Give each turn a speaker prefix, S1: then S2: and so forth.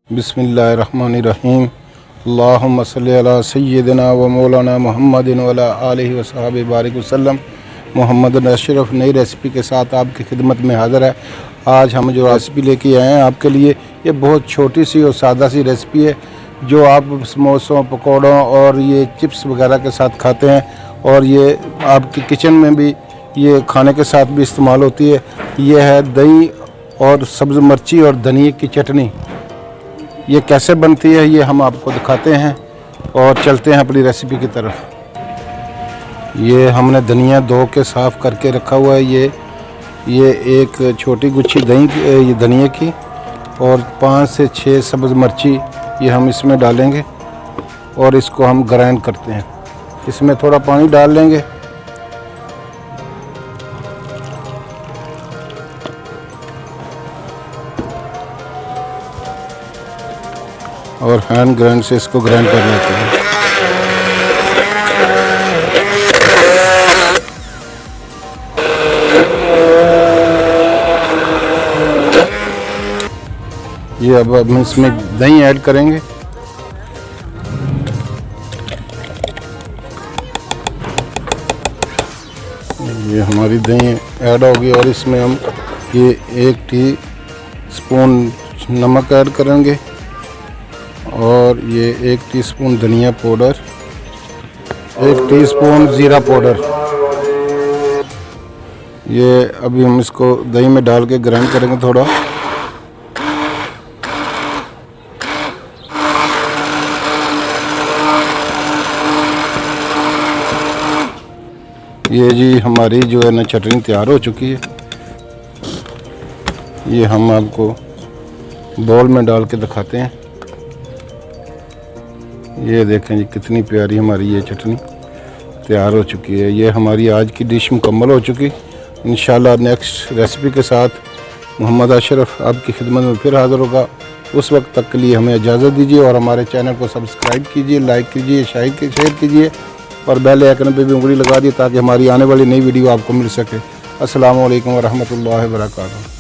S1: बिस्मिल्लाहिर्रहमानिर्रहीम। अल्लाहुम्मा सल्लि अला सय्यिदिना व मौलाना मुहम्मदिन व अला आलिहि व सहाबी बारिक वसल्लम। मोहम्मद अशरफ नई रेसिपी के साथ आपकी खिदमत में हाज़िर है। आज हम जो रेसिपी लेके आए हैं आपके लिए, ये बहुत छोटी सी और सादा सी रेसिपी है जो आप समोसों, पकौड़ों और ये चिप्स वगैरह के साथ खाते हैं, और ये आपकी किचन में भी ये खाने के साथ भी इस्तेमाल होती है। ये है दही और सब्ज़ मिर्ची और धनिए की चटनी। ये कैसे बनती है ये हम आपको दिखाते हैं और चलते हैं अपनी रेसिपी की तरफ। ये हमने धनिया धो के साफ़ करके रखा हुआ है। ये एक छोटी गुच्छी दही ये धनिए की और 5 से 6 सब्ज़ मिर्ची ये हम इसमें डालेंगे और इसको हम ग्राइंड करते हैं। इसमें थोड़ा पानी डाल लेंगे और हैंड ग्राइंड से इसको ग्राइंड कर लेते हैं। ये अब हम इसमें दही ऐड करेंगे। ये हमारी दही ऐड होगी और इसमें हम ये 1 टीस्पून नमक ऐड करेंगे और ये 1 टीस्पून धनिया पाउडर, 1 टीस्पून ज़ीरा पाउडर। ये अभी हम इसको दही में डाल के ग्राइंड करेंगे थोड़ा। ये जी हमारी जो है ना चटनी तैयार हो चुकी है। ये हम आपको बाउल में डाल के दिखाते हैं। ये देखें जी कितनी प्यारी हमारी ये चटनी तैयार हो चुकी है। ये हमारी आज की डिश मुकम्मल हो चुकी। इंशाल्लाह नेक्स्ट रेसिपी के साथ मोहम्मद अशरफ आपकी खिदमत में फिर हाज़िर होगा। उस वक्त तक के लिए हमें इजाज़त दीजिए और हमारे चैनल को सब्सक्राइब कीजिए, लाइक कीजिए, शेयर कीजिए और बेल आइकन पे भी उंगली लगा दी ताकि हमारी आने वाली नई वीडियो आपको मिल सके। अस्सलामु अलैकुम व रहमतुल्लाहि व बरकातहू।